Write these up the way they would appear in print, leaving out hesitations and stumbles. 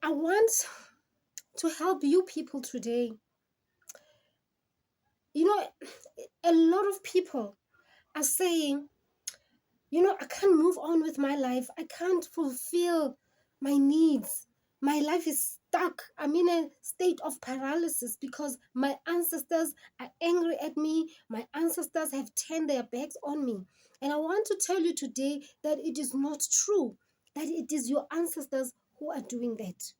I want to help you people today. You know, a lot of people are saying, I can't move on with my life. I can't fulfill my needs. My life is stuck. I'm in a state of paralysis because my ancestors are angry at me. My ancestors have turned their backs on me. And I want to tell you today that it is not true, that it is your ancestors who are doing that.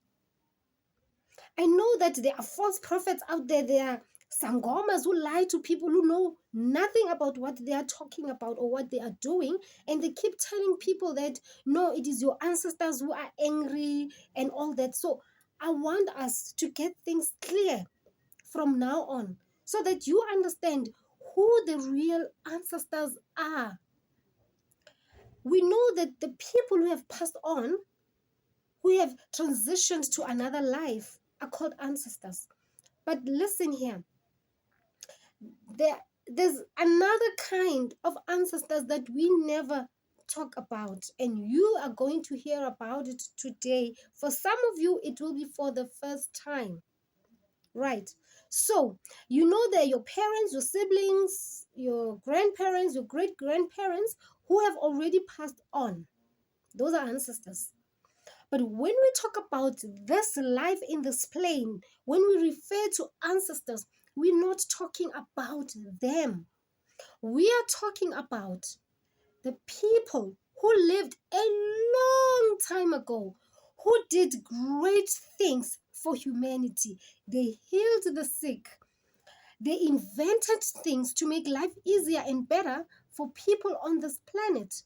I know that there are false prophets out there. There are sangomas who lie to people who know nothing about what they are talking about or what they are doing. And they keep telling people that, no, it is your ancestors who are angry and all that. So I want us to get things clear from now on so that you understand who the real ancestors are. We know that the people who have passed on, who have transitioned to another life, are called ancestors. But listen here, there's another kind of ancestors that we never talk about, and you are going to hear about it today. For some of you, it will be for the first time, right? So, that your parents, your siblings, your grandparents, your great-grandparents who have already passed on. Those are ancestors. But when we talk about this life in this plane, when we refer to ancestors, we're not talking about them. We are talking about the people who lived a long time ago, who did great things for humanity. They healed the sick. They invented things to make life easier and better for people on this planet.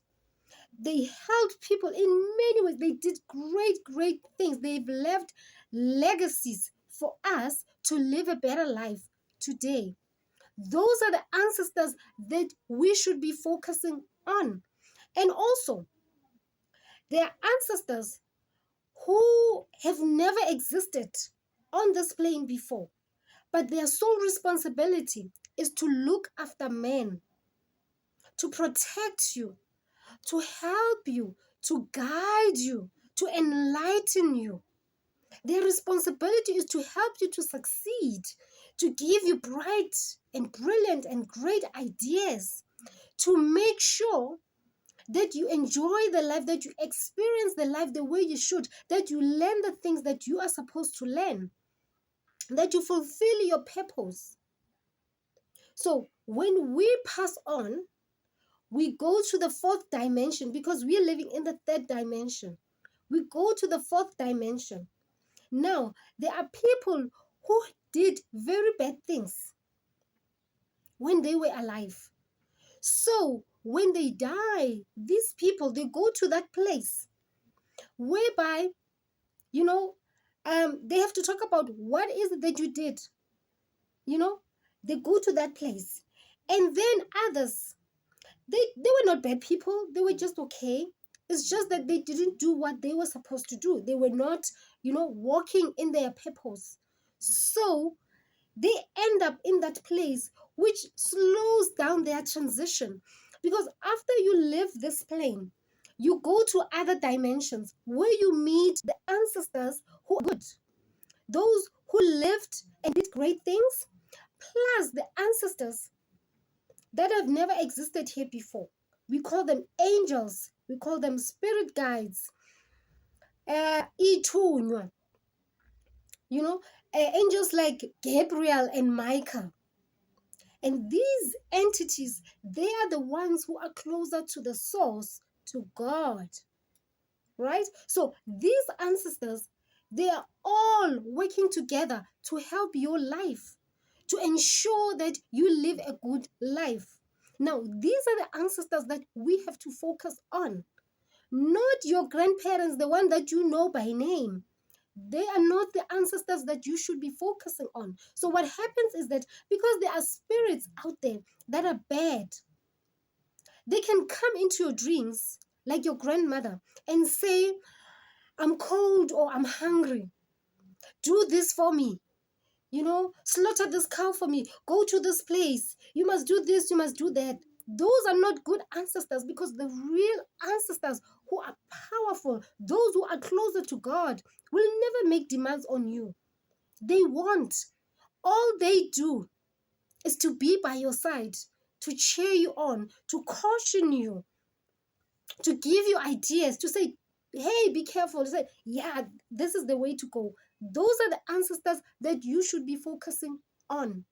They helped people in many ways. They did great things. They've left legacies for us to live a better life today. Those are the ancestors that we should be focusing on. And also, there are ancestors who have never existed on this plane before, but their sole responsibility is to look after men, to protect you, to help you, to guide you, to enlighten you. Their responsibility is to help you to succeed, to give you bright and brilliant and great ideas, to make sure that you enjoy the life, that you experience the life the way you should, that you learn the things that you are supposed to learn, that you fulfill your purpose. So when we pass on, we go to the fourth dimension because we are living in the third dimension. We go to the fourth dimension. Now, there are people who did very bad things when they were alive. So, when they die, these people, they go to that place whereby, they have to talk about what is it that you did. They go to that place. And then others, they were not bad people. They were just okay. It's just that they didn't do what they were supposed to do. They were not, walking in their purpose. So they end up in that place, which slows down their transition. Because after you leave this plane, you go to other dimensions where you meet the ancestors who are good, those who lived and did great things, plus the ancestors that have never existed here before. We call them angels. We call them spirit guides. Ithunywa. Angels like Gabriel and Michael. And these entities, they are the ones who are closer to the source, to God. Right? So these ancestors, they are all working together to help your life, to ensure that you live a good life. Now, these are the ancestors that we have to focus on, not your grandparents, the one that you know by name. They are not the ancestors that you should be focusing on. So what happens is that because there are spirits out there that are bad, they can come into your dreams, like your grandmother, and say, I'm cold or I'm hungry. Do this for me. Slaughter this cow for me. Go to this place. You must do this, you must do that. Those are not good ancestors, because the real ancestors who are powerful, those who are closer to God, will never make demands on you. They won't. All they do is to be by your side, to cheer you on, to caution you, to give you ideas, to say, hey, be careful, to say, yeah, this is the way to go. Those are the ancestors that you should be focusing on,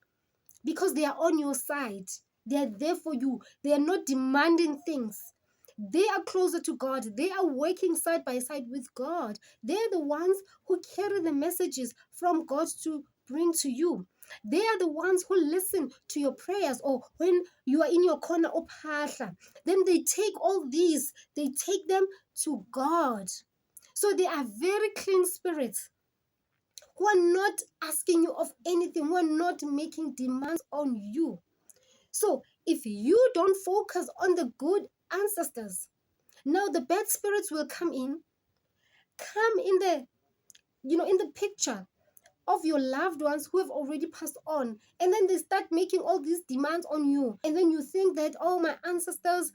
because they are on your side. They are there for you. They are not demanding things. They are closer to God. They are working side by side with God. They're the ones who carry the messages from God to bring to you. They are the ones who listen to your prayers, or when you are in your corner of phahla, then they take all these, they take them to God. So they are very clean spirits who are not asking you of anything, who are not making demands on you. So if you don't focus on the good ancestors, now the bad spirits will come in the, in the picture of your loved ones who have already passed on, and then they start making all these demands on you, and then you think that, oh, my ancestors,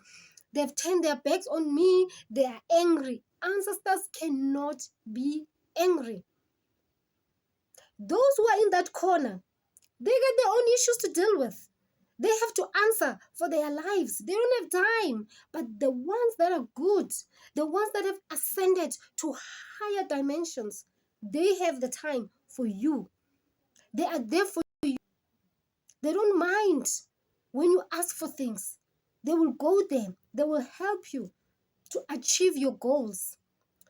they've turned their backs on me, they are angry. Ancestors cannot be angry. Those who are in that corner, they got their own issues to deal with. They have to answer for their lives. They don't have time. But the ones that are good, the ones that have ascended to higher dimensions, they have the time for you. They are there for you. They don't mind when you ask for things. They will go there. They will help you to achieve your goals.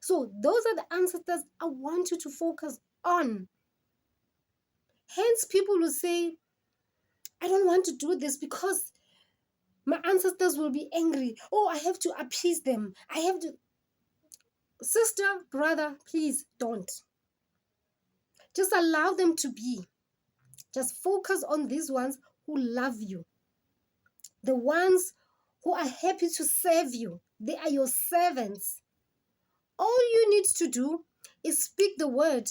So those are the ancestors I want you to focus on. Hence, people will say, I don't want to do this because my ancestors will be angry. Oh, I have to appease them. I have to. Sister, brother, please don't. Just allow them to be. Just focus on these ones who love you. The ones who are happy to serve you. They are your servants. All you need to do is speak the word,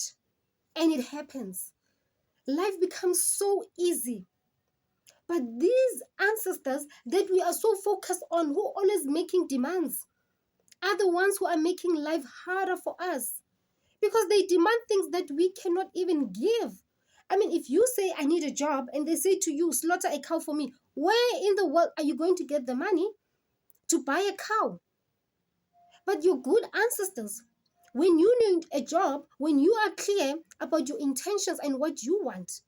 and it happens. Life becomes so easy. But these ancestors that we are so focused on, who are always making demands, are the ones who are making life harder for us, because they demand things that we cannot even give. I mean, if you say, I need a job, and they say to you, slaughter a cow for me, where in the world are you going to get the money to buy a cow? But your good ancestors, when you need a job, when you are clear about your intentions and what you want,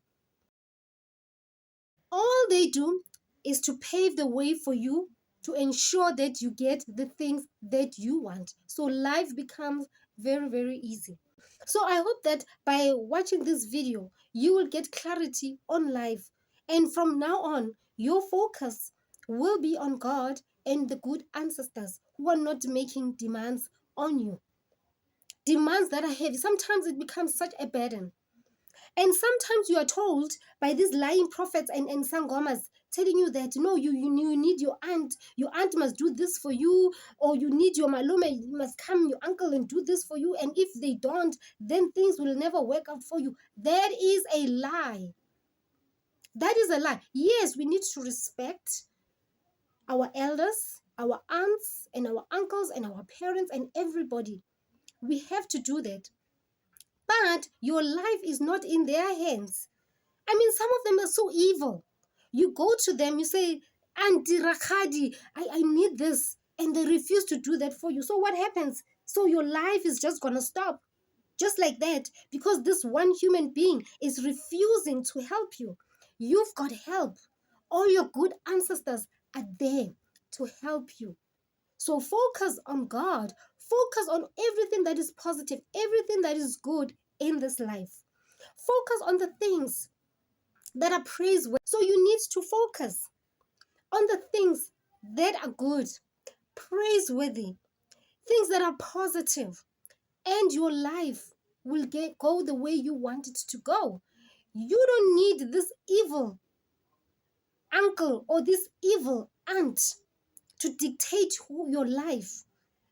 all they do is to pave the way for you, to ensure that you get the things that you want. So life becomes very, very easy. So I hope that by watching this video, you will get clarity on life. And from now on, your focus will be on God and the good ancestors who are not making demands on you. Demands that are heavy. Sometimes it becomes such a burden. And sometimes you are told by these lying prophets and sangomas telling you that, no, you need your aunt must do this for you, or you need your malume must come, your uncle, and do this for you, and if they don't, then things will never work out for you. That is a lie. That is a lie. Yes, we need to respect our elders, our aunts, and our uncles, and our parents, and everybody. We have to do that. But your life is not in their hands. I mean, some of them are so evil. You go to them, you say, Auntie Rakhadi, I need this. And they refuse to do that for you. So what happens? So your life is just going to stop. Just like that. Because this one human being is refusing to help you. You've got help. All your good ancestors are there to help you. So focus on God. Focus on everything that is positive, everything that is good in this life. Focus on the things that are praiseworthy. So you need to focus on the things that are good, praiseworthy, things that are positive, and your life will go the way you want it to go. You don't need this evil uncle or this evil aunt to dictate your life.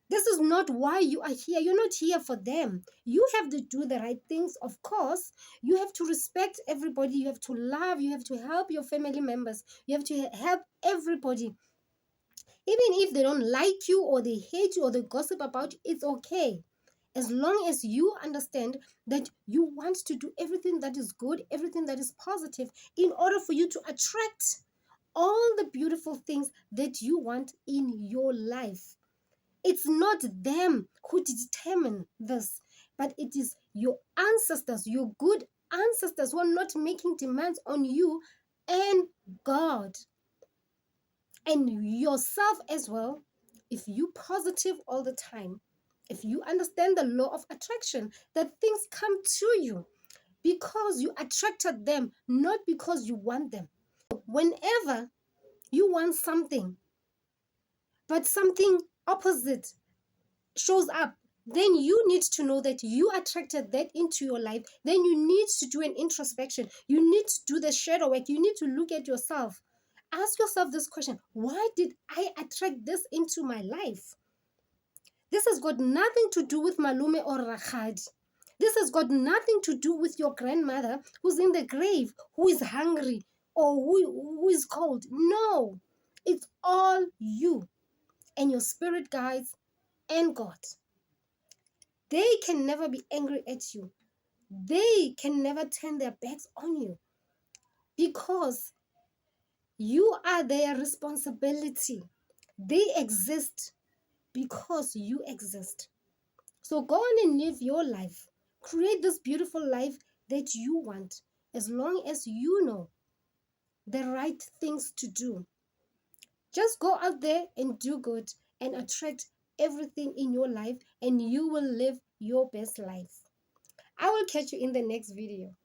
This is not why you are here. You're not here for them. You have to do the right things, of course. You have to respect everybody. You have to love. You have to help your family members. You have to help everybody. Even if they don't like you or they hate you or they gossip about you, it's okay. As long as you understand that you want to do everything that is good, everything that is positive, in order for you to attract all the beautiful things that you want in your life. It's not them who determine this, but it is your ancestors, your good ancestors, who are not making demands on you and God and yourself as well. If you positive all the time, if you understand the law of attraction, that things come to you because you attracted them, not because you want them. Whenever you want something, but something opposite shows up, then you need to know that you attracted that into your life. Then you need to do an introspection. You need to do the shadow work. You need to look at yourself. Ask yourself this question: why did I attract this into my life? This has got nothing to do with Malume or Rakhadi. This has got nothing to do with your grandmother who's in the grave, who is hungry, or who is cold. No, it's all you and your spirit guides and God. They can never be angry at you. They can never turn their backs on you because you are their responsibility. They exist because you exist. So go on and live your life. Create this beautiful life that you want, as long as you know the right things to do. Just go out there and do good and attract everything in your life, and you will live your best life. I will catch you in the next video.